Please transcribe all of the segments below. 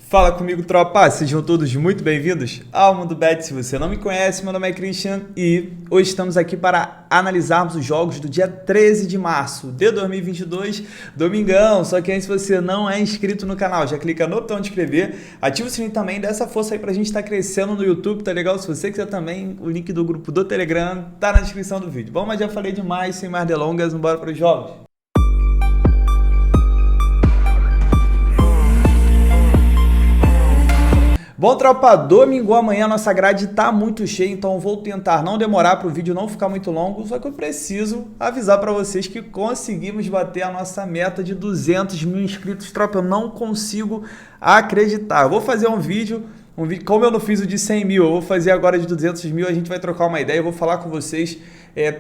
Fala comigo, tropa! Sejam todos muito bem-vindos ao Mundo Bet. Se você não me conhece, meu nome é Christian e hoje estamos aqui para analisarmos os jogos do dia 13 de março de 2022, domingão. Só que antes, se você não é inscrito no canal, já clica no botão de inscrever, ativa o sininho também, dá essa força aí pra gente estar crescendo no YouTube, tá legal? Se você quiser também, o link do grupo do Telegram tá na descrição do vídeo. Bom, mas já falei demais, sem mais delongas, bora para os jogos. Bom, tropa, domingo amanhã nossa grade tá muito cheia, então vou tentar não demorar para o vídeo não ficar muito longo, só que eu preciso avisar para vocês que conseguimos bater a nossa meta de 200 mil inscritos, tropa, eu não consigo acreditar. Eu vou fazer um vídeo, como eu não fiz o de 100 mil, eu vou fazer agora de 200 mil, a gente vai trocar uma ideia, eu vou falar com vocês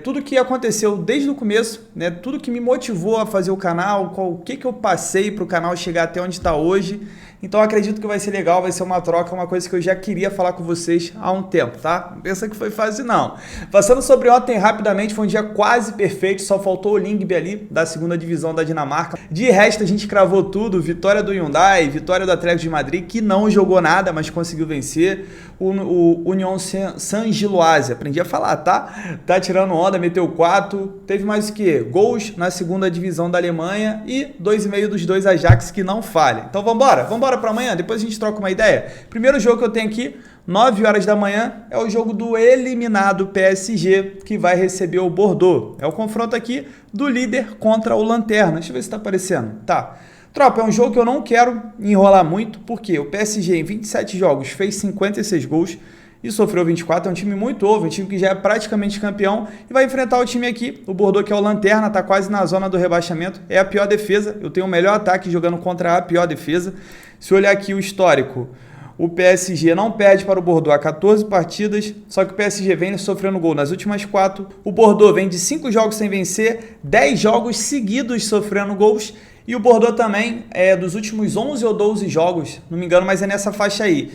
tudo que aconteceu desde o começo, né? Tudo que me motivou a fazer o canal, o que eu passei para o canal chegar até onde está hoje. Então acredito que vai ser legal, vai ser uma troca, uma coisa que eu já queria falar com vocês há um tempo, tá? Não pensa que foi fácil não. Passando sobre ontem rapidamente, foi um dia quase perfeito, só faltou o Lyngby ali, da segunda divisão da Dinamarca. De resto a gente cravou tudo, vitória do Hyundai, vitória do Atlético de Madrid, que não jogou nada, mas conseguiu vencer. O Union Saint-Gilloise, aprendi a falar, tá? Tá tirando onda, meteu 4, teve mais o que? Gols na segunda divisão da Alemanha e 2,5 dos dois Ajax que não falha. Então vambora para amanhã, depois a gente troca uma ideia. Primeiro jogo que eu tenho aqui, 9 horas da manhã, é o jogo do eliminado PSG, que vai receber o Bordeaux. É o confronto aqui do líder contra o Lanterna. Deixa eu ver se tá aparecendo. Tá. Tropa, é um jogo que eu não quero enrolar muito, porque o PSG em 27 jogos fez 56 gols e sofreu 24, é um time muito novo, um time que já é praticamente campeão e vai enfrentar o time aqui, o Bordeaux, que é o Lanterna, tá quase na zona do rebaixamento, é a pior defesa, eu tenho o melhor ataque jogando contra a pior defesa. Se olhar aqui o histórico, o PSG não perde para o Bordeaux há 14 partidas, só que o PSG vem sofrendo gol nas últimas 4, o Bordeaux vem de 5 jogos sem vencer, 10 jogos seguidos sofrendo gols, e o Bordeaux também, dos últimos 11 ou 12 jogos, não me engano, mas é nessa faixa aí,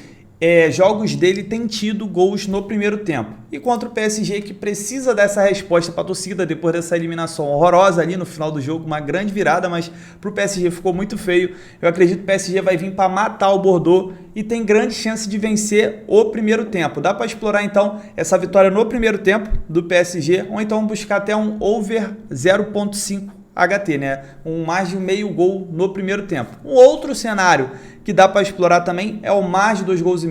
jogos dele têm tido gols no primeiro tempo. E contra o PSG, que precisa dessa resposta para a torcida depois dessa eliminação horrorosa ali no final do jogo, uma grande virada, mas para o PSG ficou muito feio. Eu acredito que o PSG vai vir para matar o Bordeaux e tem grande chance de vencer o primeiro tempo. Dá para explorar então essa vitória no primeiro tempo do PSG, ou então buscar até um over 0,5 HT, né? Mais de meio gol no primeiro tempo. Um outro cenário que dá para explorar também é o mais de 2,5 gols,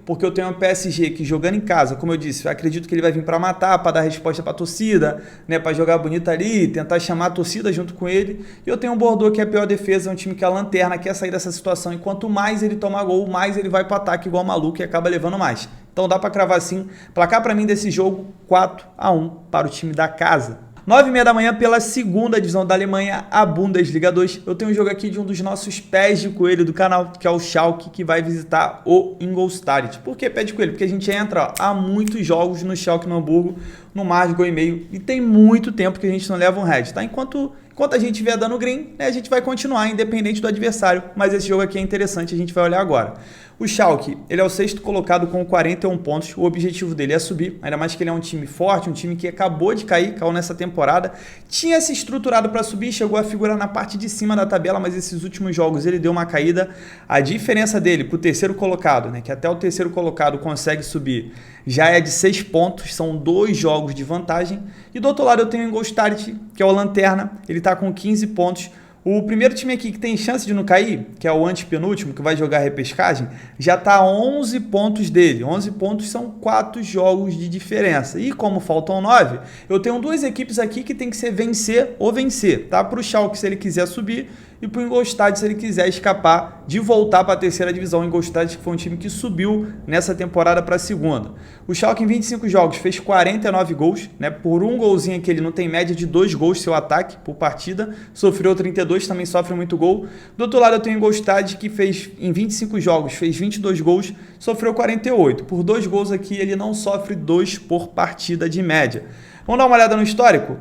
porque eu tenho um PSG que jogando em casa, como eu disse, eu acredito que ele vai vir para matar, para dar resposta para a torcida, né? Para jogar bonito ali, tentar chamar a torcida junto com ele. E eu tenho um Bordeaux que é a pior defesa, é um time que é a lanterna, quer sair dessa situação, e quanto mais ele tomar gol, mais ele vai para o ataque igual maluco e acaba levando mais. Então dá para cravar assim. Placar para mim desse jogo, 4-1 para o time da casa. 9h30 da manhã, pela segunda divisão da Alemanha, a Bundesliga 2. Eu tenho um jogo aqui de um dos nossos pés de coelho do canal, que é o Schalke, que vai visitar o Ingolstadt. Por que pé de coelho? Porque a gente entra há muitos jogos no Schalke no Hamburgo, no mais de gol e meio, e tem muito tempo que a gente não leva um head, tá? Enquanto a gente estiver dando green, né, a gente vai continuar, independente do adversário, mas esse jogo aqui é interessante, a gente vai olhar agora. O Schalke, ele é o sexto colocado com 41 pontos, o objetivo dele é subir, ainda mais que ele é um time forte, um time que acabou de cair, caiu nessa temporada, tinha se estruturado para subir, chegou a figurar na parte de cima da tabela, mas esses últimos jogos ele deu uma caída. A diferença dele para o terceiro colocado, né, que até o terceiro colocado consegue subir, já é de 6 pontos, são 2 jogos de vantagem, e do outro lado eu tenho o Ingolstadt, que é o Lanterna, ele está com 15 pontos. O primeiro time aqui que tem chance de não cair, que é o antepenúltimo, que vai jogar repescagem, já está a 11 pontos dele. 11 pontos são 4 jogos de diferença. E como faltam 9, eu tenho 2 equipes aqui que tem que ser vencer ou vencer, tá? Para o Schalke, se ele quiser subir, e para o Ingolstadt, se ele quiser escapar de voltar para a terceira divisão. O Ingolstadt, que foi um time que subiu nessa temporada para a segunda. O Schalke, em 25 jogos, fez 49 gols, né? Por um golzinho aqui, ele não tem média de 2 gols seu ataque por partida. Sofreu 32, também sofre muito gol. Do outro lado, eu tenho o Ingolstadt, que fez, em 25 jogos, fez 22 gols, sofreu 48. Por 2 gols aqui, ele não sofre 2 por partida de média. Vamos dar uma olhada no histórico?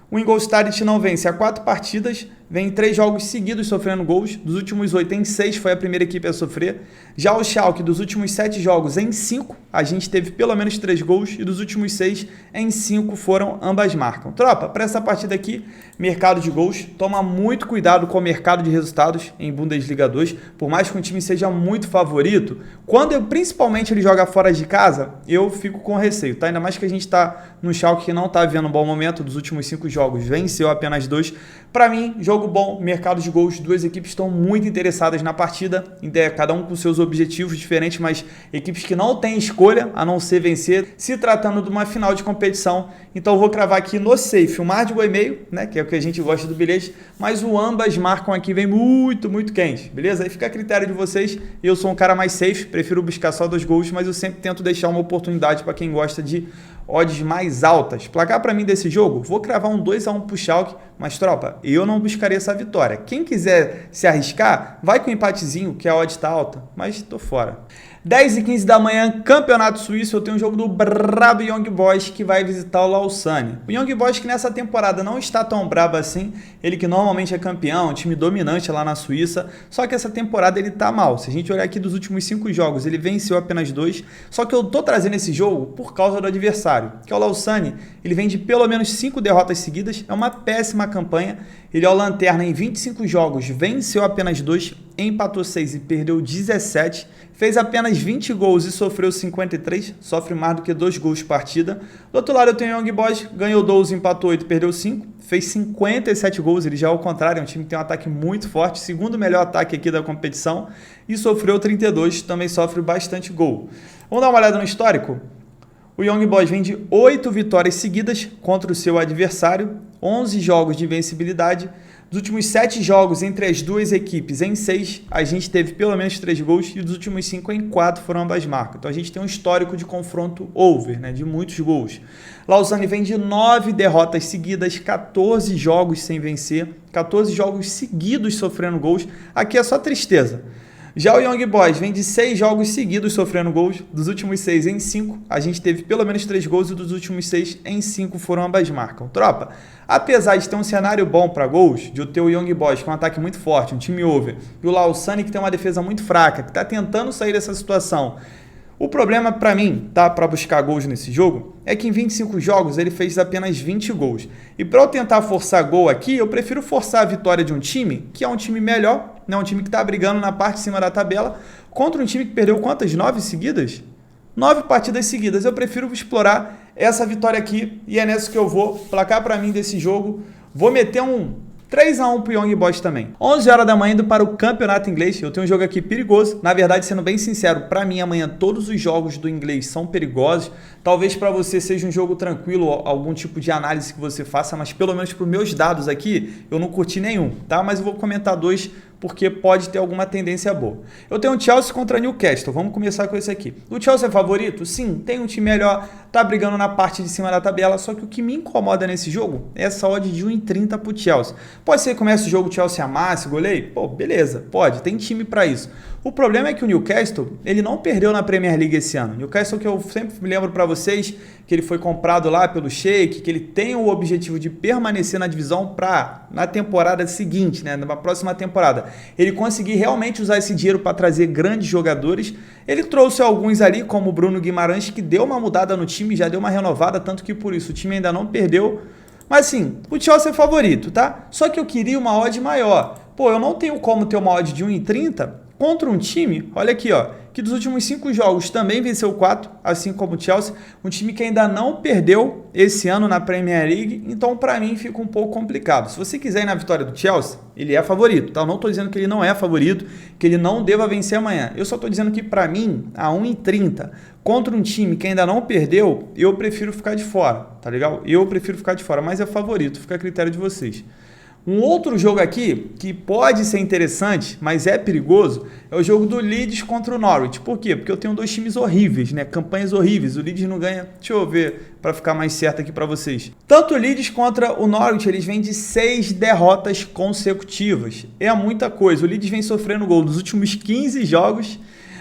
O Ingolstadt não vence há 4 partidas, vem em 3 jogos seguidos sofrendo gols. Dos últimos 8, em 6 foi a primeira equipe a sofrer. Já o Schalke, dos últimos 7 jogos, em 5 a gente teve pelo menos 3 gols e dos últimos 6, em 5 foram ambas marcam. Tropa, para essa partida aqui, mercado de gols, toma muito cuidado com o mercado de resultados em Bundesliga 2, por mais que um time seja muito favorito, principalmente ele joga fora de casa, eu fico com receio, tá? Ainda mais que a gente tá no Schalke que não tá vendo um bom momento, dos últimos 5 jogos venceu apenas 2. Para mim, jogo bom, mercado de gols, duas equipes estão muito interessadas na partida, cada um com seus objetivos diferentes, mas equipes que não têm escolha a não ser vencer, se tratando de uma final de competição. Então eu vou cravar aqui no safe o mar de 1,5, né, que é o que a gente gosta do bilhete, mas o ambas marcam aqui vem muito, muito quente, beleza? Aí fica a critério de vocês. Eu sou um cara mais safe, prefiro buscar só 2 gols, mas eu sempre tento deixar uma oportunidade para quem gosta de odds mais altas. Placar para mim desse jogo, vou cravar um 2-1 pro Schalke, mas tropa, eu não buscaria essa vitória. Quem quiser se arriscar, vai com um empatezinho, que a odd tá alta, mas tô fora. 10h15 da manhã, Campeonato Suíço, eu tenho um jogo do brabo Young Boys que vai visitar o Lausanne. O Young Boys que nessa temporada não está tão brabo assim, ele que normalmente é campeão, um time dominante lá na Suíça, só que essa temporada ele tá mal. Se a gente olhar aqui dos últimos 5 jogos, ele venceu apenas 2, só que eu tô trazendo esse jogo por causa do adversário, que é o Lausanne. Ele vem de pelo menos 5 derrotas seguidas, é uma péssima campanha, ele é o lanterna em 25 jogos, venceu apenas 2, empatou 6 e perdeu 17, fez apenas 20 gols e sofreu 53, sofre mais do que 2 gols por partida. Do outro lado eu tenho o Young Boys, ganhou 12, empatou 8, perdeu 5, fez 57 gols, ele já é o contrário, é um time que tem um ataque muito forte, segundo melhor ataque aqui da competição, e sofreu 32, também sofre bastante gol. Vamos dar uma olhada no histórico? O Young Boys vem de 8 vitórias seguidas contra o seu adversário, 11 jogos de invencibilidade. Dos últimos 7 jogos entre as duas equipes, em 6, a gente teve pelo menos 3 gols e dos últimos 5 em 4 foram ambas marcas. Então a gente tem um histórico de confronto over, né, de muitos gols. Lausanne vem de 9 derrotas seguidas, 14 jogos sem vencer, 14 jogos seguidos sofrendo gols. Aqui é só tristeza. Já o Young Boys vem de 6 jogos seguidos sofrendo gols, dos últimos 6 em 5, a gente teve pelo menos 3 gols e dos últimos 6 em 5 foram ambas marcam. Tropa, apesar de ter um cenário bom para gols, de eu ter o Young Boys com um ataque muito forte, um time over, e o Lausanne que tem uma defesa muito fraca, que está tentando sair dessa situação, o problema para mim, tá, para buscar gols nesse jogo, é que em 25 jogos ele fez apenas 20 gols. E para eu tentar forçar gol aqui, eu prefiro forçar a vitória de um time que é um time melhor, né, um time que está brigando na parte de cima da tabela, contra um time que perdeu quantas? 9 seguidas? 9 partidas seguidas. Eu prefiro explorar essa vitória aqui e é nessa que eu vou. Placar para mim desse jogo, vou meter um 3-1 pro Young Boys também. 11 horas da manhã indo para o campeonato inglês. Eu tenho um jogo aqui perigoso. Na verdade, sendo bem sincero, para mim amanhã todos os jogos do inglês são perigosos. Talvez para você seja um jogo tranquilo, algum tipo de análise que você faça, mas pelo menos para os meus dados aqui, eu não curti nenhum, tá? Mas eu vou comentar 2 porque pode ter alguma tendência boa. Eu tenho o Chelsea contra Newcastle, vamos começar com esse aqui. O Chelsea é favorito? Sim, tem um time melhor, tá brigando na parte de cima da tabela, só que o que me incomoda nesse jogo é essa odd de 1,30 pro Chelsea. Pode ser que comece o jogo, o Chelsea amasse, goleie? Pô, beleza, pode, tem time para isso. O problema é que o Newcastle, ele não perdeu na Premier League esse ano. Newcastle que eu sempre me lembro para vocês, que ele foi comprado lá pelo Sheik, que ele tem o objetivo de permanecer na divisão na temporada seguinte, né, na próxima temporada. Ele conseguir realmente usar esse dinheiro para trazer grandes jogadores. Ele trouxe alguns ali, como o Bruno Guimarães, que deu uma mudada no time, já deu uma renovada, tanto que por isso o time ainda não perdeu. Mas sim, o Chelsea é favorito, tá? Só que eu queria uma odd maior. Pô, eu não tenho como ter uma odd de 1,30 contra um time, olha aqui, ó, que dos últimos 5 jogos também venceu 4, assim como o Chelsea, um time que ainda não perdeu esse ano na Premier League, então para mim fica um pouco complicado. Se você quiser ir na vitória do Chelsea, ele é favorito, tá? Eu não estou dizendo que ele não é favorito, que ele não deva vencer amanhã, eu só estou dizendo que para mim, a 1,30 contra um time que ainda não perdeu, eu prefiro ficar de fora, tá legal? Eu prefiro ficar de fora, mas é favorito, fica a critério de vocês. Um outro jogo aqui, que pode ser interessante, mas é perigoso, é o jogo do Leeds contra o Norwich. Por quê? Porque eu tenho 2 times horríveis, né? Campanhas horríveis. O Leeds não ganha... Deixa eu ver para ficar mais certo aqui para vocês. Tanto o Leeds contra o Norwich, eles vêm de 6 derrotas consecutivas. É muita coisa. O Leeds vem sofrendo gol nos últimos 15 jogos.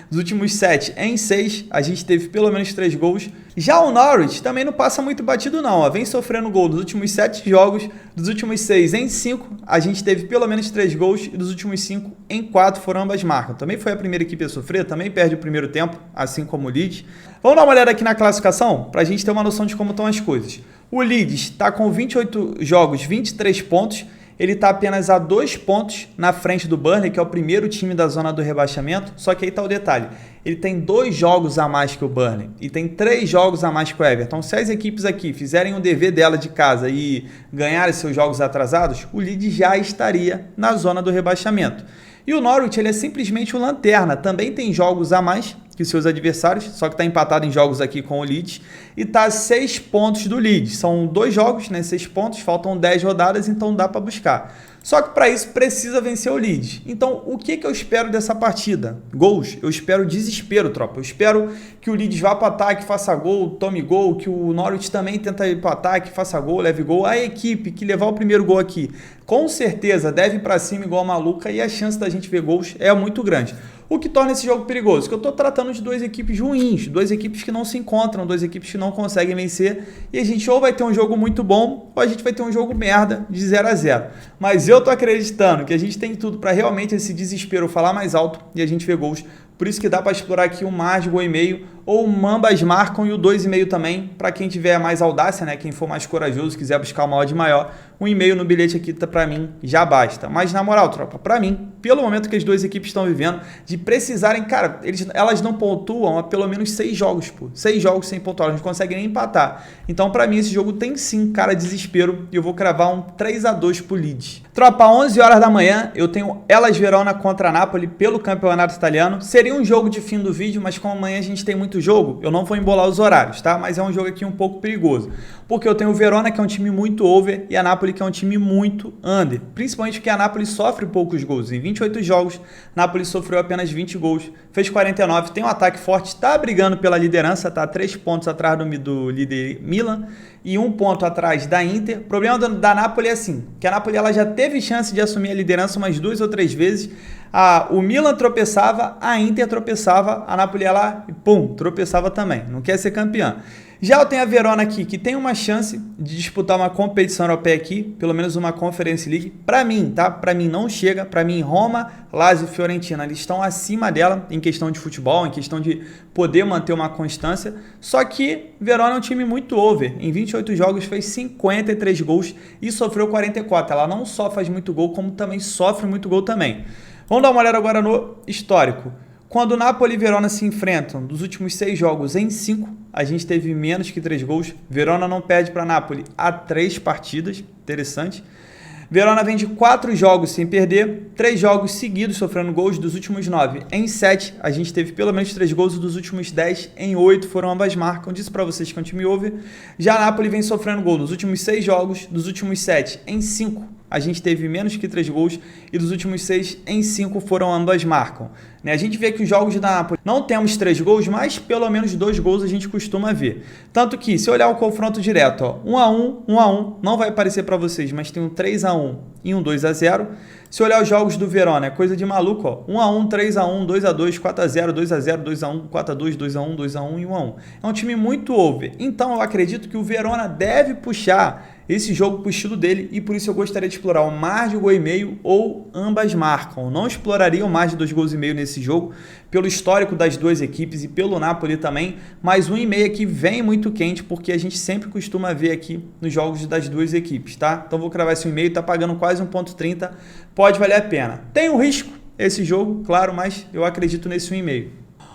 dos últimos 7 em 6, a gente teve pelo menos 3 gols. Já o Norwich também não passa muito batido não, ó. Vem sofrendo gol dos últimos 7 jogos, dos últimos 6 em 5, a gente teve pelo menos 3 gols e dos últimos 5 em 4 foram ambas marcas. Também foi a primeira equipe a sofrer, também perde o primeiro tempo, assim como o Leeds. Vamos dar uma olhada aqui na classificação, para a gente ter uma noção de como estão as coisas. O Leeds está com 28 jogos, 23 pontos, ele está apenas a 2 pontos na frente do Burnley, que é o primeiro time da zona do rebaixamento, só que aí está o detalhe, ele tem 2 jogos a mais que o Burnley e tem 3 jogos a mais que o Everton. Se as equipes aqui fizerem o dever dela de casa e ganharem seus jogos atrasados, o Leeds já estaria na zona do rebaixamento. E o Norwich ele é simplesmente o lanterna, também tem jogos a mais que os seus adversários, só que está empatado em jogos aqui com o Leeds e está a 6 pontos do Leeds. São 2 jogos, né, 6 pontos, faltam 10 rodadas, então dá para buscar. Só que para isso precisa vencer o Leeds. Então o que eu espero dessa partida? Gols? Eu espero desespero, tropa. Eu espero que o Leeds vá para o ataque, faça gol, tome gol, que o Norwich também tenta ir para o ataque, faça gol, leve gol. A equipe que levar o primeiro gol aqui, com certeza deve ir para cima igual a maluca e a chance da gente ver gols é muito grande. O que torna esse jogo perigoso? Que eu estou tratando de 2 equipes ruins, 2 equipes que não se encontram, 2 equipes que não conseguem vencer. E a gente ou vai ter um jogo muito bom, ou a gente vai ter um jogo merda de 0 a 0. Mas eu tô acreditando que a gente tem tudo para realmente esse desespero falar mais alto e a gente ver gols. Por isso que dá para explorar aqui o mais de 1,5 ou o Mambas marcam e o 2,5 também, para quem tiver mais audácia, né? Quem for mais corajoso, quiser buscar uma odd maior, 1,5 no bilhete aqui tá, para mim já basta. Mas na moral, tropa, para mim, pelo momento que as 2 equipes estão vivendo, de precisarem, cara, elas não pontuam há pelo menos 6 jogos, pô. 6 jogos sem pontuar, elas não conseguem nem empatar. Então para mim esse jogo tem sim, cara, desespero e eu vou cravar um 3 a 2 pro Leeds. Tropa, 11 horas da manhã, eu tenho Hellas Verona contra a Napoli pelo campeonato italiano. Seria um jogo de fim do vídeo, mas como amanhã a gente tem muito jogo, eu não vou embolar os horários, tá? Mas é um jogo aqui um pouco perigoso, porque eu tenho o Verona, que é um time muito over, e a Napoli, que é um time muito under, principalmente porque a Napoli sofre poucos gols. Em 28 jogos, Napoli sofreu apenas 20 gols, fez 49, tem um ataque forte, está brigando pela liderança, tá 3 pontos atrás do líder Milan e 1 ponto atrás da Inter. O problema da Napoli é assim, que a Napoli ela já teve chance de assumir a liderança umas 2 ou 3 vezes. O Milan tropeçava, a Inter tropeçava, a Napoli ia lá e pum, tropeçava também, não quer ser campeã. Já eu tenho a Verona aqui, que tem uma chance de disputar uma competição europeia aqui, pelo menos uma Conference League. Para mim, tá? Para mim não chega. Para mim, Roma, Lazio e Fiorentina, eles estão acima dela em questão de futebol, em questão de poder manter uma constância. Só que Verona é um time muito over. Em 28 jogos fez 53 gols e sofreu 44. Ela não só faz muito gol, como também sofre muito gol também. Vamos dar uma olhada agora no histórico. Quando o Napoli e Verona se enfrentam, dos últimos 6 jogos em 5, a gente teve menos que 3 gols. Verona não perde para Napoli há 3 partidas, interessante. Verona vem de 4 jogos sem perder, 3 jogos seguidos sofrendo gols, dos últimos 9 em 7, a gente teve pelo menos 3 gols e dos últimos 10 em 8 foram ambas marcas. Disse para vocês que é um time over. Já a Napoli vem sofrendo gol nos últimos 6 jogos, dos últimos 7 em 5, a gente teve menos que 3 gols e dos últimos 6 em 5 foram ambas marcam. A gente vê que os jogos da Napoli não temos 3 gols, mas pelo menos 2 gols a gente costuma ver. Tanto que, se olhar o confronto direto, ó, 1x1, não vai aparecer para vocês, mas tem um 3x1 e um 2x0. Se olhar os jogos do Verona, é coisa de maluco, ó, 1x1, 3x1, 2x2, 4x0, 2x0, 2x1, 4x2, 2x1, 2x1 e 1x1. É um time muito over. Então eu acredito que o Verona deve puxar esse jogo para o estilo dele e por isso eu gostaria de explorar o mais de 1,5 ou ambas marcam. Eu não exploraria o mais de 2,5 gols nesse jogo, pelo histórico das 2 equipes e pelo Napoli também, mas 1,5 aqui vem muito quente porque a gente sempre costuma ver aqui nos jogos das 2 equipes, tá? Então vou cravar esse 1,5, tá pagando quase 1,30, pode valer a pena. Tem um risco esse jogo, claro, mas eu acredito nesse 1,5.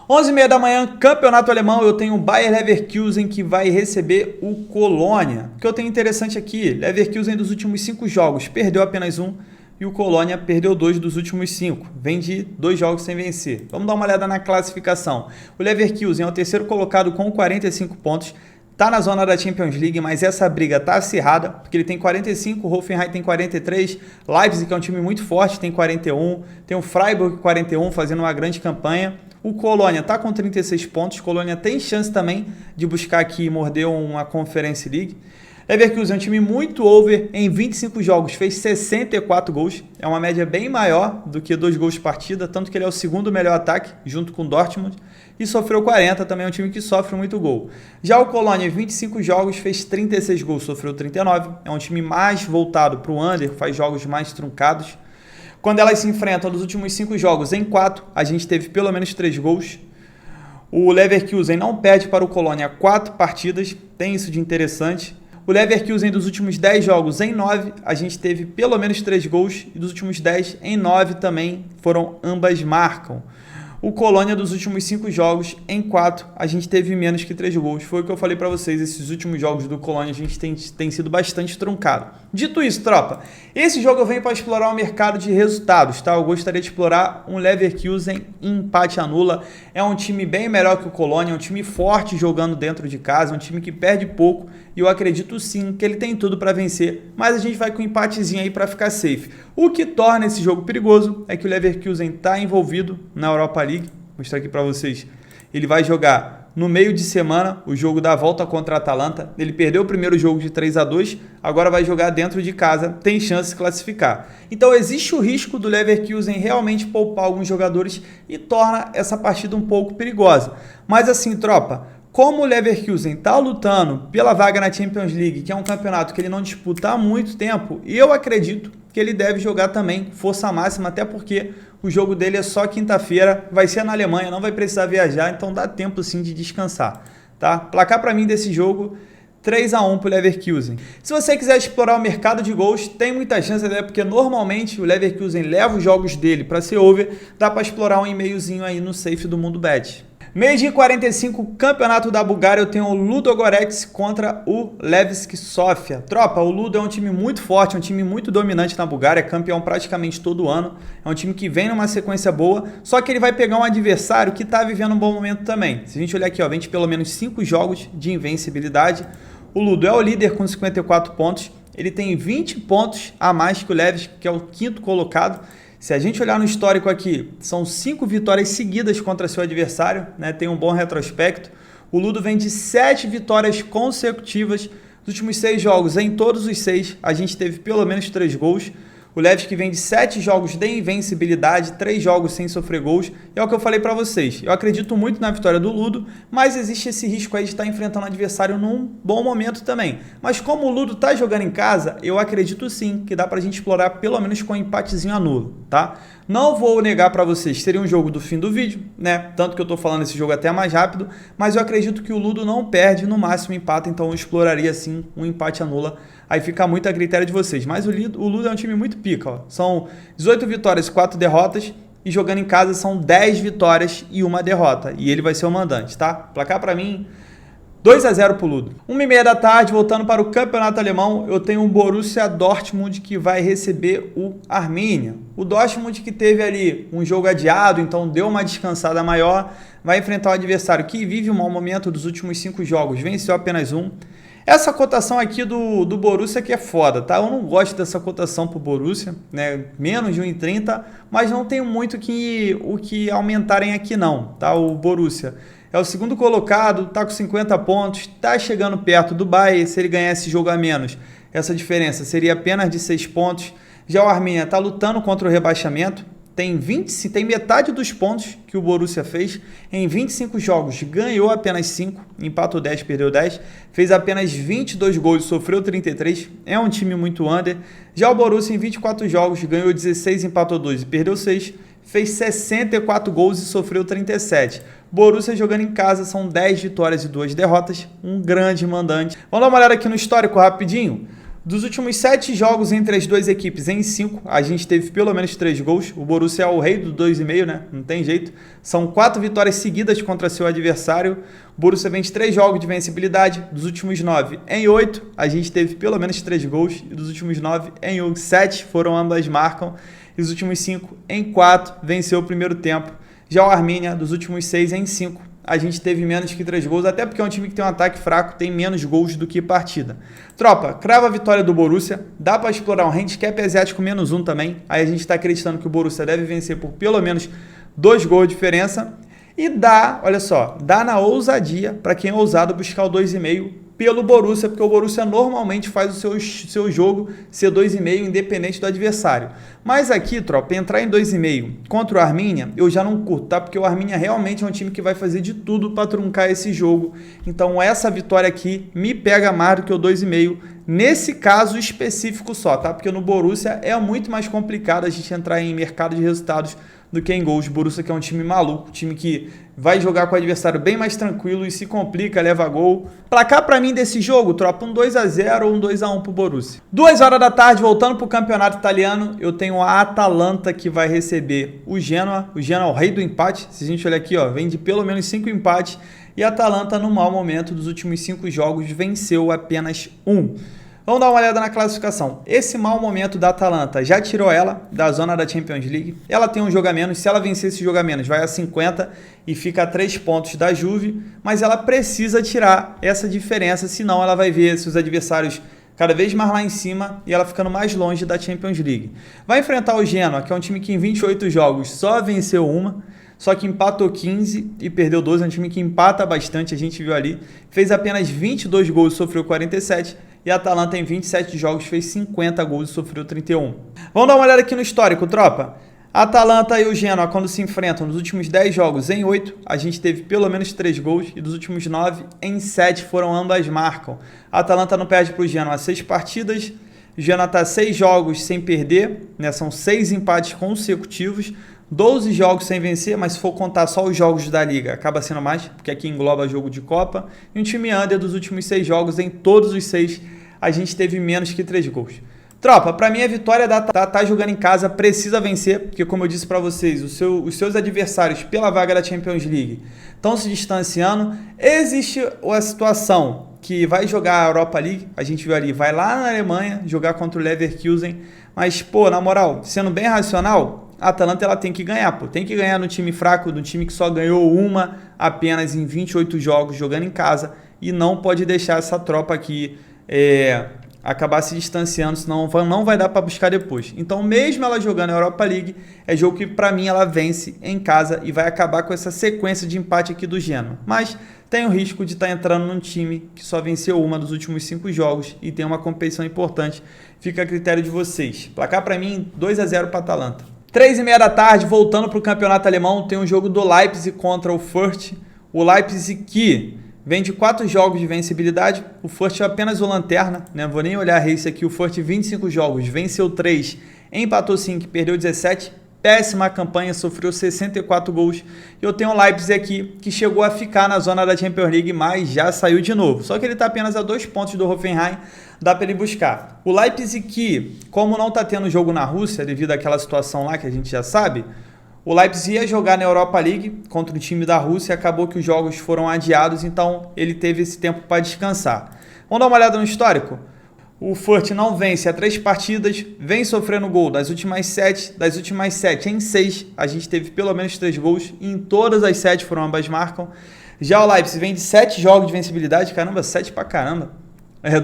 11h30 da manhã, campeonato alemão, eu tenho o Bayer Leverkusen que vai receber o Colônia. O que eu tenho interessante aqui, Leverkusen dos últimos 5 jogos perdeu apenas 1 e o Colônia perdeu 2 dos últimos 5. Vem de 2 jogos sem vencer. Vamos dar uma olhada na classificação. O Leverkusen é o terceiro colocado com 45 pontos. Está na zona da Champions League, mas essa briga está acirrada, porque ele tem 45, o Hoffenheim tem 43, Leipzig, que é um time muito forte, tem 41, tem o Freiburg 41, fazendo uma grande campanha. O Colônia está com 36 pontos, Colônia tem chance também de buscar aqui e morder uma Conference League. Leverkusen é um time muito over, em 25 jogos fez 64 gols, é uma média bem maior do que 2 gols por partida, tanto que ele é o segundo melhor ataque, junto com o Dortmund, e sofreu 40, também é um time que sofre muito gol. Já o Colônia, em 25 jogos, fez 36 gols, sofreu 39, é um time mais voltado para o under, faz jogos mais truncados. Quando elas se enfrentam nos últimos 5 jogos, em 4, a gente teve pelo menos 3 gols. O Leverkusen não perde para o Colônia 4 partidas, tem isso de interessante. O Leverkusen dos últimos 10 jogos, em 9, a gente teve pelo menos 3 gols, e dos últimos 10, em 9 também ambas marcam. O Colônia dos últimos 5 jogos, em 4, a gente teve menos que 3 gols. Foi o que eu falei para vocês, esses últimos jogos do Colônia a gente tem sido bastante truncado. Dito isso, tropa, esse jogo eu venho para explorar o mercado de resultados, tá? Eu gostaria de explorar um Leverkusen em empate anula. É um time bem melhor que o Colônia, é um time forte jogando dentro de casa, é um time que perde pouco e eu acredito sim que ele tem tudo para vencer, mas a gente vai com um empatezinho aí para ficar safe. O que torna esse jogo perigoso é que o Leverkusen está envolvido na Europa League. Vou mostrar aqui para vocês. Ele vai jogar no meio de semana o jogo da volta contra a Atalanta. Ele perdeu o primeiro jogo de 3-2, agora vai jogar dentro de casa, tem chance de classificar. Então existe o risco do Leverkusen realmente poupar alguns jogadores e torna essa partida um pouco perigosa. Mas assim, tropa, como o Leverkusen está lutando pela vaga na Champions League, que é um campeonato que ele não disputa há muito tempo, eu acredito que ele deve jogar também força máxima, até porque o jogo dele é só quinta-feira, vai ser na Alemanha, não vai precisar viajar, então dá tempo sim de descansar, tá? Placar para mim desse jogo, 3-1 para o Leverkusen. Se você quiser explorar o mercado de gols, tem muita chance, até porque normalmente o Leverkusen leva os jogos dele para ser over, dá para explorar um e-mailzinho aí no safe do Mundo Bet. Meio-dia 45, Campeonato da Bulgária, eu tenho o Ludogorets contra o Levski Sofia. Tropa, o Ludo é um time muito forte, é um time muito dominante na Bulgária, é campeão praticamente todo ano, é um time que vem numa sequência boa, só que ele vai pegar um adversário que está vivendo um bom momento também. Se a gente olhar aqui, ó, vem de pelo menos 5 jogos de invencibilidade. O Ludo é o líder com 54 pontos, ele tem 20 pontos a mais que o Levski, que é o quinto colocado. Se a gente olhar no histórico aqui, são 5 vitórias seguidas contra seu adversário, né? Tem um bom retrospecto. O Ludo vem de 7 vitórias consecutivas. Nos últimos 6 jogos, em todos os 6, a gente teve pelo menos 3 gols. O Levski vem de 7 jogos de invencibilidade, 3 jogos sem sofrer gols. E é o que eu falei para vocês. Eu acredito muito na vitória do Ludo, mas existe esse risco aí de estar enfrentando o adversário num bom momento também. Mas como o Ludo está jogando em casa, eu acredito sim que dá para a gente explorar pelo menos com um empatezinho a nulo, tá? Não vou negar para vocês, seria um jogo do fim do vídeo, né? Tanto que eu tô falando esse jogo até mais rápido, mas eu acredito que o Ludo não perde, no máximo empata, então eu exploraria sim um empate anula. Aí fica muito a critério de vocês. Mas o Ludo é um time muito pica, ó. São 18 vitórias e 4 derrotas, e jogando em casa são 10 vitórias e 1 derrota. E ele vai ser o mandante, tá? Placar para mim, 2-0 pro Ludo. 1h30 da tarde, voltando para o campeonato alemão, eu tenho um Borussia Dortmund que vai receber o Arminia. O Dortmund que teve ali um jogo adiado, então deu uma descansada maior, vai enfrentar um adversário que vive um mau momento dos últimos 5 jogos, venceu apenas 1. Essa cotação aqui do Borussia aqui é foda, tá? Eu não gosto dessa cotação pro Borussia, né? Menos de 1,30, mas não tenho muito o que aumentarem aqui não, tá? O Borussia é o segundo colocado, tá com 50 pontos, tá chegando perto do Bayern. Se ele ganhar esse jogo a menos, essa diferença seria apenas de 6 pontos. Já o Arminia tá lutando contra o rebaixamento, tem metade dos pontos que o Borussia fez. Em 25 jogos, ganhou apenas 5, empatou 10, perdeu 10, fez apenas 22 gols, sofreu 33, é um time muito under. Já o Borussia em 24 jogos, ganhou 16, empatou 2 e perdeu 6, fez 64 gols e sofreu 37. Borussia jogando em casa, são 10 vitórias e 2 derrotas, um grande mandante. Vamos dar uma olhada aqui no histórico rapidinho. Dos últimos 7 jogos entre as duas equipes, em 5, a gente teve pelo menos 3 gols. O Borussia é o rei do 2,5, né? Não tem jeito. São 4 vitórias seguidas contra seu adversário. O Borussia vem de 3 jogos de vencibilidade. Dos últimos 9, em 8, a gente teve pelo menos 3 gols. E dos últimos 9, em 7, foram ambas marcam. E dos últimos 5, em 4, venceu o primeiro tempo. Já o Arminia, dos últimos 6, em 5, a gente teve menos que 3 gols, até porque é um time que tem um ataque fraco, tem menos gols do que partida. Tropa, crava a vitória do Borussia, dá para explorar um handicap asiático menos 1 também, aí a gente está acreditando que o Borussia deve vencer por pelo menos 2 gols de diferença, e dá, olha só, dá na ousadia, para quem é ousado, buscar o 2,5 pelo Borussia, porque o Borussia normalmente faz o seu jogo ser 2,5 independente do adversário. Mas aqui, tropa, entrar em 2,5 contra o Arminia, eu já não curto, tá? Porque o Arminia realmente é um time que vai fazer de tudo para truncar esse jogo. Então essa vitória aqui me pega mais do que o 2,5 nesse caso específico só, tá? Porque no Borussia é muito mais complicado a gente entrar em mercado de resultados do que em gols. Borussia, que é um time maluco, time que vai jogar com o adversário bem mais tranquilo e se complica, leva gol. Placar pra mim desse jogo, tropa, um 2-0 ou um 2-1 pro Borussia. 2 horas da tarde, voltando pro campeonato italiano, eu tenho a Atalanta que vai receber o Genoa. O Genoa é o rei do empate, se a gente olhar aqui, ó, vem de pelo menos 5 empates, e a Atalanta, no mau momento dos últimos 5 jogos, venceu apenas 1. Vamos dar uma olhada na classificação. Esse mau momento da Atalanta já tirou ela da zona da Champions League. Ela tem um jogo a menos. Se ela vencer esse jogo a menos, vai a 50 e fica a 3 pontos da Juve. Mas ela precisa tirar essa diferença, senão ela vai ver seus adversários cada vez mais lá em cima e ela ficando mais longe da Champions League. Vai enfrentar o Genoa, que é um time que em 28 jogos só venceu uma, só que empatou 15 e perdeu 12. É um time que empata bastante, a gente viu ali. Fez apenas 22 gols e sofreu 47. E a Atalanta em 27 jogos fez 50 gols e sofreu 31. Vamos dar uma olhada aqui no histórico, tropa. A Atalanta e o Genoa, quando se enfrentam nos últimos 10 jogos, em 8, a gente teve pelo menos 3 gols. E dos últimos 9, em 7 foram ambas marcam. A Atalanta não perde para o Genoa 6 partidas. O Genoa está 6 jogos sem perder, né? São 6 empates consecutivos. 12 jogos sem vencer, mas se for contar só os jogos da Liga, acaba sendo mais, porque aqui engloba jogo de Copa. E um time under dos últimos 6 jogos, em todos os 6, a gente teve menos que 3 gols. Tropa, para mim a vitória da tá jogando em casa, precisa vencer, porque como eu disse para vocês, os seus adversários pela vaga da Champions League estão se distanciando. Existe a situação que vai jogar a Europa League, a gente viu ali, vai lá na Alemanha jogar contra o Leverkusen, mas, pô, na moral, sendo bem racional, a Atalanta ela tem que ganhar, pô. Tem que ganhar no time fraco, no time que só ganhou uma apenas em 28 jogos jogando em casa, e não pode deixar essa tropa aqui acabar se distanciando, senão não vai dar para buscar depois. Então, mesmo ela jogando a Europa League, é jogo que para mim ela vence em casa e vai acabar com essa sequência de empate aqui do Genoa. Mas tem o risco de estar entrando num time que só venceu uma dos últimos 5 jogos e tem uma competição importante. Fica a critério de vocês. Placar para mim 2-0 para a Atalanta. 3h30 da tarde, voltando para o campeonato alemão, tem um jogo do Leipzig contra o Fürth. O Leipzig que vem de 4 jogos de vencibilidade, o Fürth é apenas o lanterna, né? Vou nem olhar esse aqui, o Fürth 25 jogos, venceu 3, empatou 5, perdeu 17, péssima campanha, sofreu 64 gols. E eu tenho o Leipzig aqui, que chegou a ficar na zona da Champions League, mas já saiu de novo. Só que ele está apenas a 2 pontos do Hoffenheim, dá para ele buscar. O Leipzig que, como não está tendo jogo na Rússia, devido àquela situação lá que a gente já sabe, o Leipzig ia jogar na Europa League contra o time da Rússia, acabou que os jogos foram adiados, então ele teve esse tempo para descansar. Vamos dar uma olhada no histórico? O Fürth não vence há 3 partidas, vem sofrendo gol das últimas 7, em 6 a gente teve pelo menos 3 gols, e em todas as 7 foram ambas marcam. Já o Leipzig vem de 7 jogos de vencibilidade, caramba, 7 pra caramba.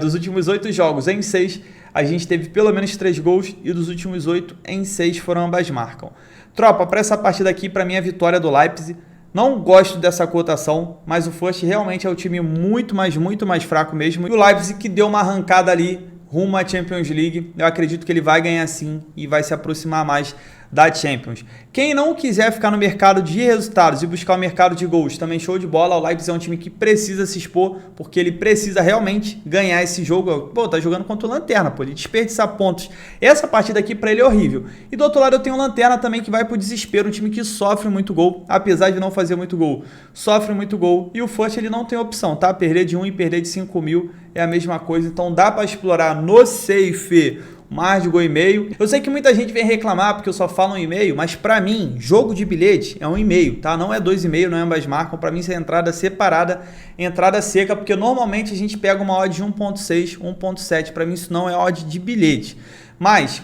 Dos últimos 8 jogos, em 6 a gente teve pelo menos 3 gols, e dos últimos 8, em 6 foram ambas marcam. Tropa, para essa partida aqui, para mim é a vitória do Leipzig. Não gosto dessa cotação, mas o Fürth realmente é um time muito mais fraco mesmo. E o Leipzig que deu uma arrancada ali rumo à Champions League. Eu acredito que ele vai ganhar sim e vai se aproximar mais da Champions. Quem não quiser ficar no mercado de resultados e buscar o mercado de gols, também show de bola. O Leipzig é um time que precisa se expor, porque ele precisa realmente ganhar esse jogo. Pô, tá jogando contra o Lanterna, pô, ele desperdiçar pontos. Essa partida aqui pra ele é horrível. E do outro lado eu tenho o Lanterna também, que vai pro desespero, um time que sofre muito gol, apesar de não fazer muito gol, sofre muito gol. E o Fürth ele não tem opção, tá? Perder de 1 e perder de 5 mil é a mesma coisa, então dá pra explorar no safe mais de 1,5. Eu sei que muita gente vem reclamar porque eu só falo 1,5, mas pra mim, jogo de bilhete é 1,5, tá? Não é 2,5, não é ambas marcam. Pra mim, isso é entrada separada, entrada seca, porque normalmente a gente pega uma odd de 1,6, 1,7. Pra mim, isso não é odd de bilhete. Mas,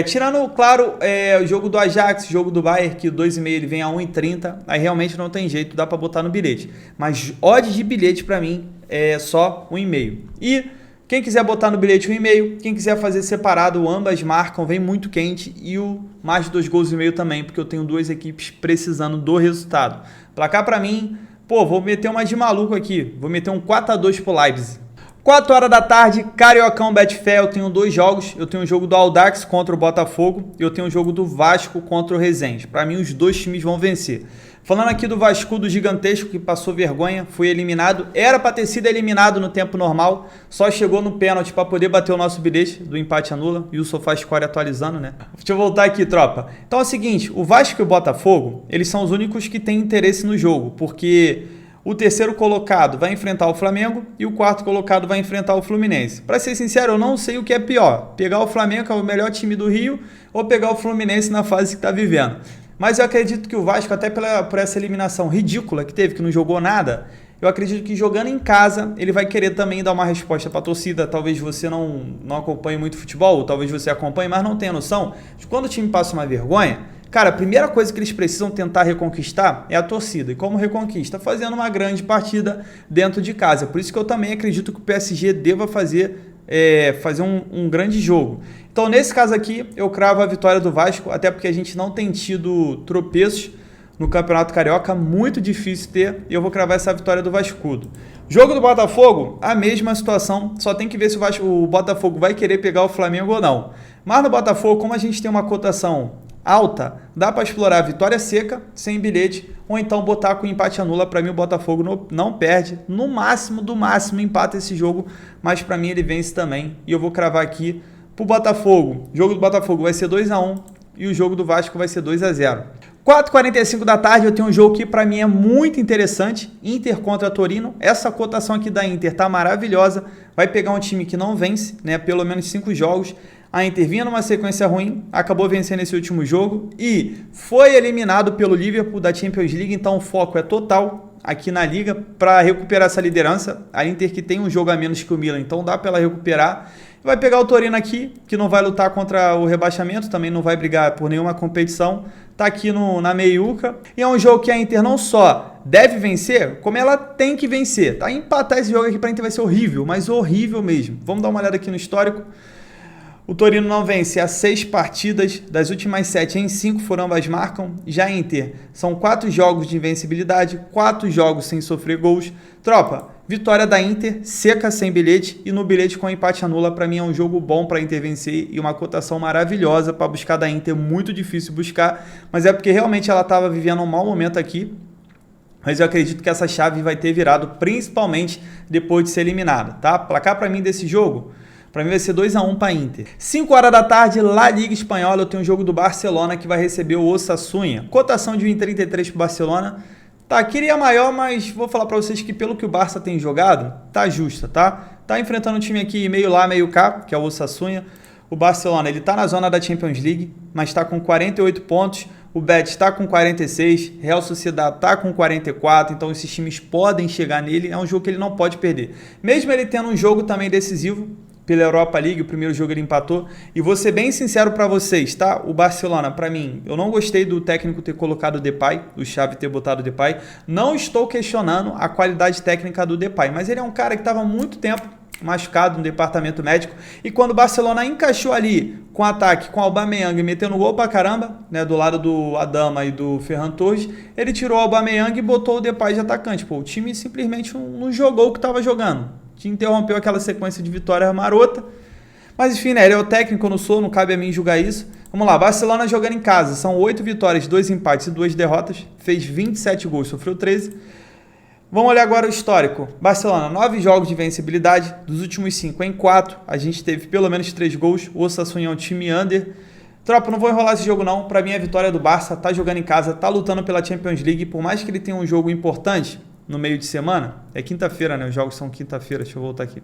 tirando, claro, o jogo do Ajax, jogo do Bayern, que o 2,5 ele vem a 1,30, aí realmente não tem jeito, dá pra botar no bilhete. Mas odd de bilhete pra mim é só 1,5. E quem quiser botar no bilhete 1,5, quem quiser fazer separado, ambas marcam, vem muito quente, e o mais de 2,5 gols também, porque eu tenho 2 equipes precisando do resultado. Placar pra mim, pô, vou meter uma de maluco aqui, vou meter um 4-2 pro Leipzig. 4 horas da tarde, Cariocão Betfair, eu tenho 2 jogos. Eu tenho um jogo do Audax contra o Botafogo e eu tenho um jogo do Vasco contra o Resende. Para mim, os dois times vão vencer. Falando aqui do Vasco, do gigantesco, que passou vergonha, foi eliminado. Era para ter sido eliminado no tempo normal, só chegou no pênalti para poder bater o nosso bilhete do empate anula. E o SofaScore atualizando, né? Deixa eu voltar aqui, tropa. Então é o seguinte, o Vasco e o Botafogo, eles são os únicos que têm interesse no jogo, porque o terceiro colocado vai enfrentar o Flamengo e o quarto colocado vai enfrentar o Fluminense. Para ser sincero, eu não sei o que é pior. Pegar o Flamengo, que é o melhor time do Rio, ou pegar o Fluminense na fase que está vivendo. Mas eu acredito que o Vasco, até por essa eliminação ridícula que teve, que não jogou nada, eu acredito que jogando em casa, ele vai querer também dar uma resposta para a torcida. Talvez você não acompanhe muito futebol, ou talvez você acompanhe, mas não tenha noção de quando o time passa uma vergonha. Cara, a primeira coisa que eles precisam tentar reconquistar é a torcida. E como reconquista? Fazendo uma grande partida dentro de casa. Por isso que eu também acredito que o PSG deva fazer um grande jogo. Então, nesse caso aqui, eu cravo a vitória do Vasco, até porque a gente não tem tido tropeços no Campeonato Carioca, muito difícil ter, e eu vou cravar essa vitória do Vascudo. Jogo do Botafogo, a mesma situação, só tem que ver se o Botafogo vai querer pegar o Flamengo ou não. Mas no Botafogo, como a gente tem uma cotação alta, dá para explorar a vitória seca, sem bilhete, ou então botar com empate anula. Para mim o Botafogo não perde, no máximo, do máximo, empata esse jogo, mas para mim ele vence também, e eu vou cravar aqui pro Botafogo. O jogo do Botafogo vai ser 2-1 e o jogo do Vasco vai ser 2-0. 4h45 da tarde eu tenho um jogo que para mim é muito interessante, Inter contra Torino. Essa cotação aqui da Inter tá maravilhosa, vai pegar um time que não vence, né, pelo menos 5 jogos. A Inter vinha numa sequência ruim, acabou vencendo esse último jogo e foi eliminado pelo Liverpool da Champions League, então o foco é total aqui na Liga para recuperar essa liderança. A Inter que tem um jogo a menos que o Milan, então dá para ela recuperar. Vai pegar o Torino aqui, que não vai lutar contra o rebaixamento, também não vai brigar por nenhuma competição, tá aqui na meiuca. E é um jogo que a Inter não só deve vencer, como ela tem que vencer, tá? Empatar esse jogo aqui pra Inter vai ser horrível, mas horrível mesmo. Vamos dar uma olhada aqui no histórico. O Torino não vence há 6 partidas, das últimas 7 em 5 foram ambas marcam. Já a Inter são 4 jogos de invencibilidade, 4 jogos sem sofrer gols. Tropa, vitória da Inter, seca sem bilhete e no bilhete com empate anula. Para mim é um jogo bom para a Inter vencer e uma cotação maravilhosa para buscar da Inter, muito difícil buscar, mas é porque realmente ela estava vivendo um mau momento aqui. Mas eu acredito que essa chave vai ter virado, principalmente depois de ser eliminada, tá? Placar para mim desse jogo, para mim vai ser 2-1 para a Inter. 5 horas da tarde, La Liga Espanhola, eu tenho um jogo do Barcelona que vai receber o Osasuna. Cotação de 1,33 para o Barcelona. Tá, queria maior, mas vou falar para vocês que pelo que o Barça tem jogado, tá justa, tá? Tá enfrentando um time aqui meio lá, meio cá, que é o Osasuna. O Barcelona, ele tá na zona da Champions League, mas tá com 48 pontos. O Betis tá com 46, Real Sociedad tá com 44, então esses times podem chegar nele. É um jogo que ele não pode perder. Mesmo ele tendo um jogo também decisivo, pela Europa League, o primeiro jogo ele empatou, e vou ser bem sincero para vocês, tá? O Barcelona, para mim, eu não gostei do técnico ter colocado o Depay, do Xavi ter botado o Depay, não estou questionando a qualidade técnica do Depay, mas ele é um cara que estava muito tempo machucado no departamento médico, e quando o Barcelona encaixou ali com ataque, com o Aubameyang metendo gol pra caramba, né, do lado do Adama e do Ferran Torres, ele tirou o Aubameyang e botou o Depay de atacante. Pô, o time simplesmente não jogou o que estava jogando. Que interrompeu aquela sequência de vitória marota. Mas enfim, né, ele é o técnico, eu não sou, não cabe a mim julgar isso. Vamos lá, Barcelona jogando em casa, são 8 vitórias, 2 empates e 2 derrotas, fez 27 gols, sofreu 13. Vamos olhar agora o histórico. Barcelona, 9 jogos de vencibilidade, dos últimos 5 em 4, a gente teve pelo menos 3 gols, o Osasuna é um time under. Tropa, não vou enrolar esse jogo não, pra mim é a vitória do Barça, tá jogando em casa, tá lutando pela Champions League, por mais que ele tenha um jogo importante no meio de semana, é quinta-feira, né? Os jogos são quinta-feira, deixa eu voltar aqui.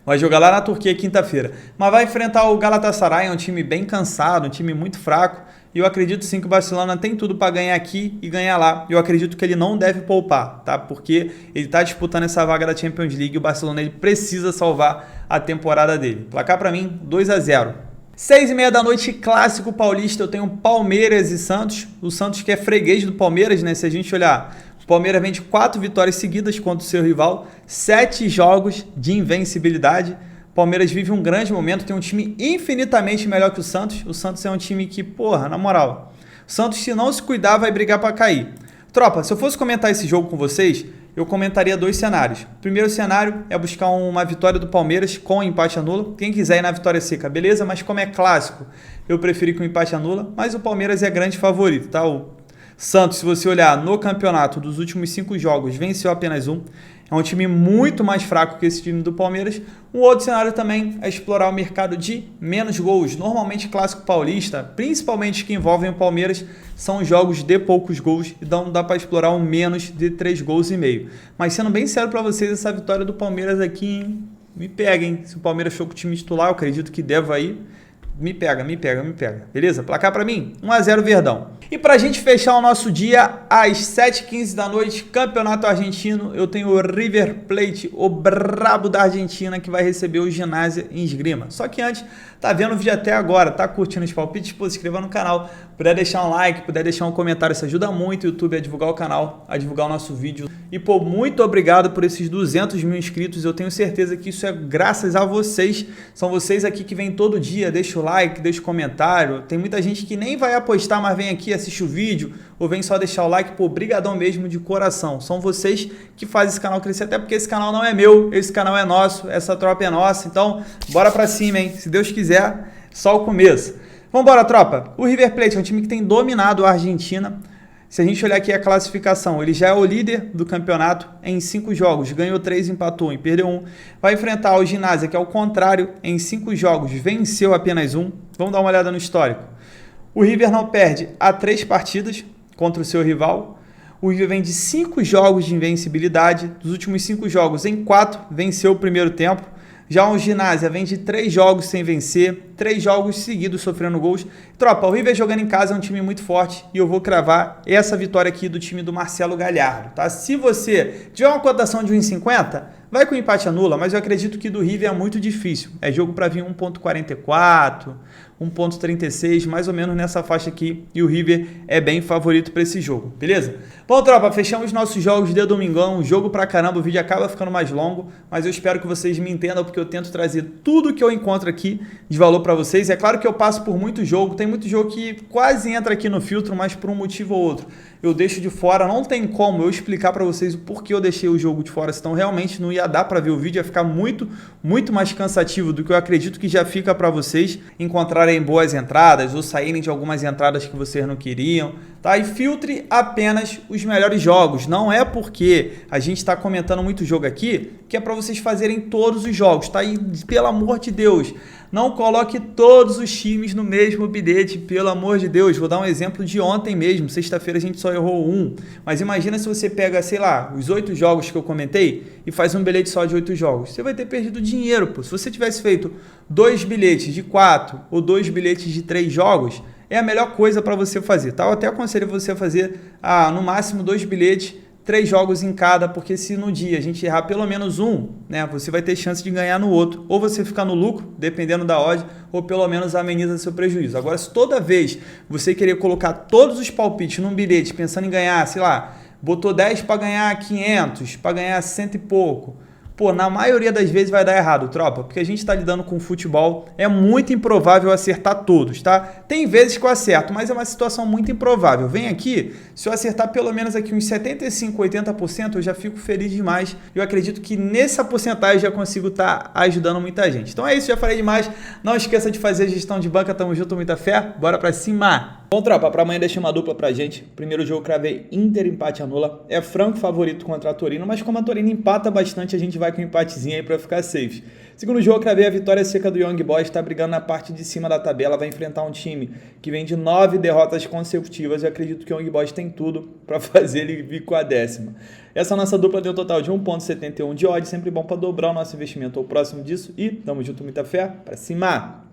Vai jogar lá na Turquia quinta-feira. Mas vai enfrentar o Galatasaray, é um time bem cansado, um time muito fraco. E eu acredito sim que o Barcelona tem tudo para ganhar aqui e ganhar lá. Eu acredito que ele não deve poupar, tá? Porque ele está disputando essa vaga da Champions League e o Barcelona ele precisa salvar a temporada dele. Placar para mim, 2-0. 6h30 da noite, clássico paulista, eu tenho Palmeiras e Santos. O Santos que é freguês do Palmeiras, né? Se a gente olhar, o Palmeiras vem de 4 vitórias seguidas contra o seu rival, 7 jogos de invencibilidade. O Palmeiras vive um grande momento, tem um time infinitamente melhor que o Santos. O Santos é um time que, porra, na moral, o Santos se não se cuidar vai brigar para cair. Tropa, se eu fosse comentar esse jogo com vocês, eu comentaria dois cenários. O primeiro cenário é buscar uma vitória do Palmeiras com empate anula. Quem quiser ir na vitória seca, beleza? Mas como é clássico, eu preferi com empate anula. Mas o Palmeiras é grande favorito, tá? O Santos, se você olhar no campeonato dos últimos 5 jogos, venceu apenas um. É um time muito mais fraco que esse time do Palmeiras. Um outro cenário também é explorar o mercado de menos gols. Normalmente, clássico paulista, principalmente que envolvem o Palmeiras, são jogos de poucos gols. Então dá para explorar um menos de 3 gols e meio. Mas sendo bem sério para vocês, essa vitória do Palmeiras aqui, hein? Me pega, hein? Se o Palmeiras for com o time titular, eu acredito que deva ir. Me pega. Beleza? Placar para mim? 1-0 Verdão. E pra gente fechar o nosso dia, às 7h15 da noite, Campeonato Argentino, eu tenho o River Plate, o brabo da Argentina, que vai receber o Ginásio em Esgrima. Só que antes, tá vendo o vídeo até agora, tá curtindo os palpites? Pô, se inscreva no canal, puder deixar um like, puder deixar um comentário, isso ajuda muito o YouTube a divulgar o canal, a divulgar o nosso vídeo. E pô, muito obrigado por esses 200 mil inscritos, eu tenho certeza que isso é graças a vocês, são vocês aqui que vêm todo dia, deixa o like, deixa o comentário, tem muita gente que nem vai apostar, mas vem aqui, assiste o vídeo, ou vem só deixar o like, pô, brigadão mesmo de coração, são vocês que fazem esse canal crescer, até porque esse canal não é meu, esse canal é nosso, essa tropa é nossa, então bora pra cima, hein, se Deus quiser, só o começo. Vambora, tropa, o River Plate é um time que tem dominado a Argentina. Se a gente olhar aqui a classificação, ele já é o líder do campeonato em 5 jogos, ganhou 3, empatou 1 e perdeu 1. Vai enfrentar o Ginásio, que é o contrário, em 5 jogos, venceu apenas 1. Vamos dar uma olhada no histórico. O River não perde há 3 partidas contra o seu rival. O River vem de 5 jogos de invencibilidade. Dos últimos 5 jogos, em 4, venceu o primeiro tempo. Já o Ginásio vem de 3 jogos sem vencer, 3 jogos seguidos sofrendo gols. Tropa, o River jogando em casa é um time muito forte e eu vou cravar essa vitória aqui do time do Marcelo Galhardo, tá? Se você tiver uma cotação de 1,50, vai com empate anula, mas eu acredito que do River é muito difícil. É jogo para vir 1,44, 1,36, mais ou menos nessa faixa aqui, e o River é bem favorito para esse jogo, beleza? Bom, tropa, fechamos nossos jogos de domingão, jogo pra caramba, o vídeo acaba ficando mais longo, mas eu espero que vocês me entendam, porque eu tento trazer tudo que eu encontro aqui de valor para vocês. É claro que eu passo por muito jogo, tem muito jogo que quase entra aqui no filtro, mas por um motivo ou outro eu deixo de fora, não tem como eu explicar para vocês o porquê eu deixei o jogo de fora, senão realmente não ia dar para ver o vídeo, ia ficar muito mais cansativo do que eu acredito que já fica para vocês encontrarem boas entradas ou saírem de algumas entradas que vocês não queriam, tá? E filtre apenas os melhores jogos, não é porque a gente está comentando muito jogo aqui que é para vocês fazerem todos os jogos, tá? E pelo amor de Deus, não coloque todos os times no mesmo bilhete, pelo amor de Deus. Vou dar um exemplo de ontem mesmo, sexta-feira a gente só errou 1, mas imagina se você pega, sei lá, os 8 jogos que eu comentei e faz um bilhete só de 8 jogos. Você vai ter perdido dinheiro, pô. Se você tivesse feito 2 bilhetes de 4 ou 2 bilhetes de 3 jogos, é a melhor coisa para você fazer, tá? Eu até aconselho você a fazer, no máximo 2 bilhetes, 3 jogos em cada, porque se no dia a gente errar pelo menos um, né, você vai ter chance de ganhar no outro. Ou você ficar no lucro, dependendo da odd, ou pelo menos ameniza seu prejuízo. Agora, se toda vez você querer colocar todos os palpites num bilhete, pensando em ganhar, sei lá, botou 10 para ganhar 500, para ganhar 100 e pouco, pô, na maioria das vezes vai dar errado, tropa, porque a gente está lidando com futebol, é muito improvável acertar todos, tá? Tem vezes que eu acerto, mas é uma situação muito improvável. Vem aqui, se eu acertar pelo menos aqui uns 75%, 80%, eu já fico feliz demais. Eu acredito que nessa porcentagem já consigo estar ajudando muita gente. Então é isso, já falei demais. Não esqueça de fazer gestão de banca, tamo junto, muita fé, bora pra cima! Bom, tropa, para amanhã deixei uma dupla pra gente. Primeiro jogo cravei Inter, empate anula. É franco favorito contra a Torino, mas como a Torino empata bastante, a gente vai com um empatezinho aí pra ficar safe. Segundo jogo, cravei a vitória seca do Young Boys, tá brigando na parte de cima da tabela, vai enfrentar um time que vem de 9 derrotas consecutivas. Eu acredito que o Young Boys tem tudo para fazer ele vir com a 10ª. Essa nossa dupla deu um total de 1,71 de odd, sempre bom para dobrar o nosso investimento ou próximo disso. E tamo junto, muita fé, pra cima!